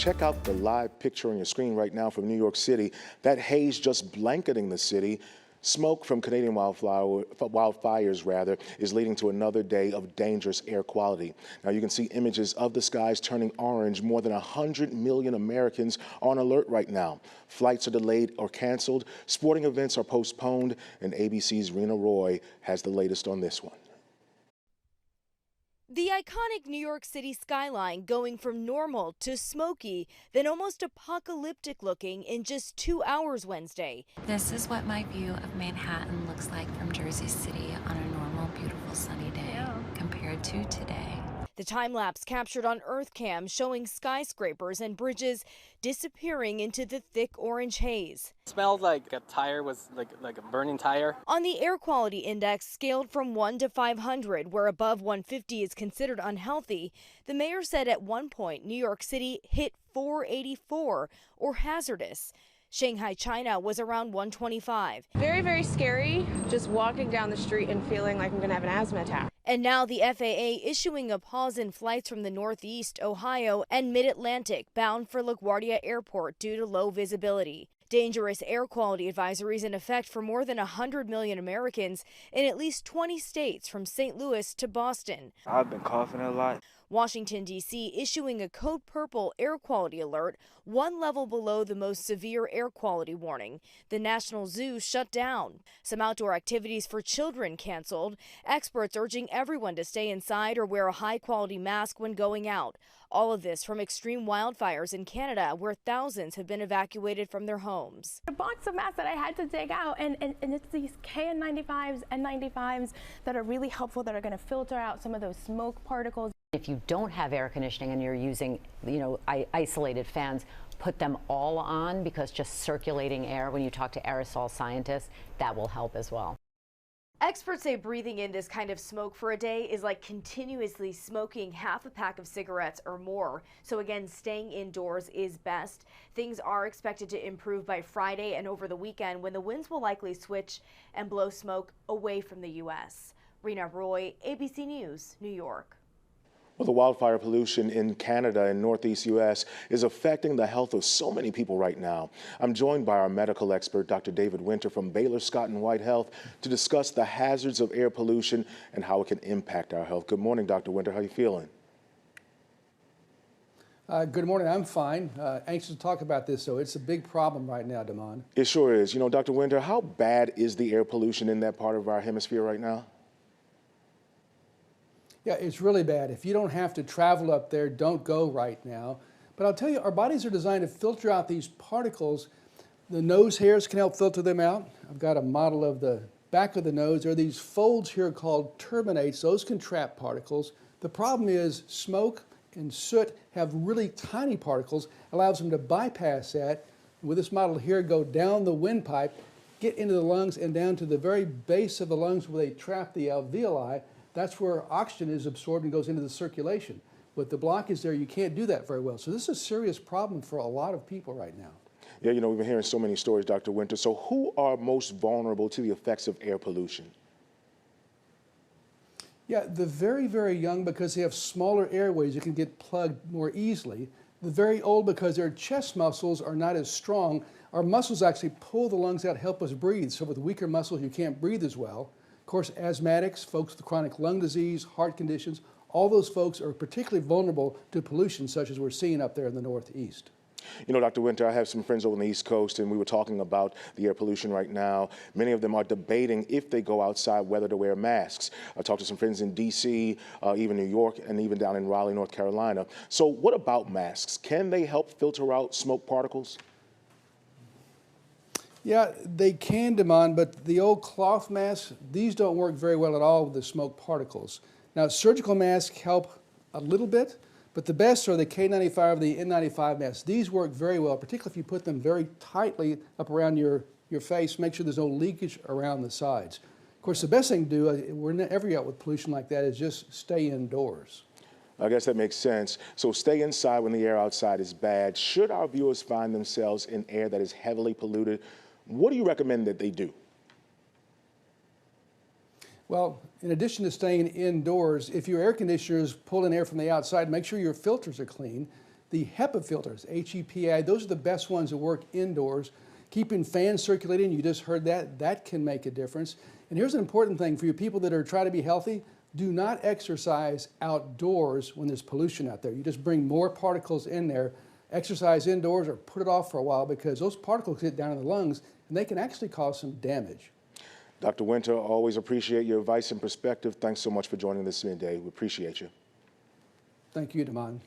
check out the live picture on your screen right now from New York City. That haze just blanketing the city. Smoke from Canadian wildfires is leading to another day of dangerous air quality. Now you can see images of the skies turning orange. More than 100 million Americans are on alert right now. Flights are delayed or canceled. Sporting events are postponed. And ABC's Rena Roy has the latest on this one. The iconic New York City skyline going from normal to smoky, then almost apocalyptic looking in just 2 hours Wednesday. This is what my view of Manhattan looks like from Jersey City on a normal, beautiful, sunny day compared to today. The time-lapse captured on EarthCam showing skyscrapers and bridges disappearing into the thick orange haze. It smelled like a tire was like a burning tire. On the air quality index scaled from 1 to 500, where above 150 is considered unhealthy, the mayor said at one point New York City hit 484, or hazardous. Shanghai, China was around 125. Very, very scary just walking down the street and feeling like I'm going to have an asthma attack. And now the FAA issuing a pause in flights from the Northeast, Ohio, and Mid-Atlantic bound for LaGuardia Airport due to low visibility. Dangerous air quality advisories in effect for more than 100 million Americans in at least 20 states from St. Louis to Boston. I've been coughing a lot. Washington, D.C. issuing a code purple air quality alert, one level below the most severe air quality warning. The National Zoo shut down. Some outdoor activities for children canceled. Experts urging everyone to stay inside or wear a high-quality mask when going out. All of this from extreme wildfires in Canada, where thousands have been evacuated from their homes. A box of masks that I had to take out, and it's these KN95s, N95s that are really helpful, that are going to filter out some of those smoke particles. If you don't have air conditioning and you're using, isolated fans, put them all on, because just circulating air, when you talk to aerosol scientists, that will help as well. Experts say breathing in this kind of smoke for a day is like continuously smoking half a pack of cigarettes or more. So again, staying indoors is best. Things are expected to improve by Friday and over the weekend, when the winds will likely switch and blow smoke away from the U.S. Rena Roy, ABC News, New York. Well, the wildfire pollution in Canada and Northeast U.S. is affecting the health of so many people right now. I'm joined by our medical expert, Dr. David Winter from Baylor Scott & White Health, to discuss the hazards of air pollution and how it can impact our health. Good morning, Dr. Winter. How are you feeling? Good morning. I'm fine. Anxious to talk about this, though. It's a big problem right now, Damon. It sure is. You know, Dr. Winter, how bad is the air pollution in that part of our hemisphere right now? Yeah, it's really bad. If you don't have to travel up there, don't go right now. But I'll tell you, our bodies are designed to filter out these particles. The nose hairs can help filter them out. I've got a model of the back of the nose. There are these folds here called turbinates. Those can trap particles. The problem is smoke and soot have really tiny particles, allows them to bypass that. With this model here, go down the windpipe, get into the lungs and down to the very base of the lungs where they trap the alveoli. That's where oxygen is absorbed and goes into the circulation. With the blockage there, you can't do that very well. So this is a serious problem for a lot of people right now. Yeah, you know, we've been hearing so many stories, Dr. Winter. So who are most vulnerable to the effects of air pollution? Yeah, the very, very young, because they have smaller airways, you can get plugged more easily. The very old, because their chest muscles are not as strong. Our muscles actually pull the lungs out, help us breathe. So with weaker muscles, you can't breathe as well. Of course, asthmatics, folks with chronic lung disease, heart conditions, all those folks are particularly vulnerable to pollution such as we're seeing up there in the Northeast. You know, Dr. Winter, I have some friends over on the East Coast, and we were talking about the air pollution right now. Many of them are debating if they go outside whether to wear masks. I talked to some friends in D.C., even New York, and even down in Raleigh, North Carolina. So what about masks? Can they help filter out smoke particles? Yeah, they can, Damon, but the old cloth masks, these don't work very well at all with the smoke particles. Now, surgical masks help a little bit, but the best are the K95, the N95 masks. These work very well, particularly if you put them very tightly up around your face, make sure there's no leakage around the sides. Of course, the best thing to do, we're never out with pollution like that, is just stay indoors. I guess that makes sense. So stay inside when the air outside is bad. Should our viewers find themselves in air that is heavily polluted, what do you recommend that they do? Well, in addition to staying indoors, if your air conditioner is pulling air from the outside, make sure your filters are clean. The HEPA filters, HEPA, those are the best ones that work indoors. Keeping fans circulating, you just heard that can make a difference. And here's an important thing for you people that are trying to be healthy: do not exercise outdoors when there's pollution out there. You just bring more particles in there. Exercise indoors or put it off for a while, because those particles get down in the lungs and they can actually cause some damage. Dr. Winter, always appreciate your advice and perspective. Thanks so much for joining us today. We appreciate you. Thank you, Damon.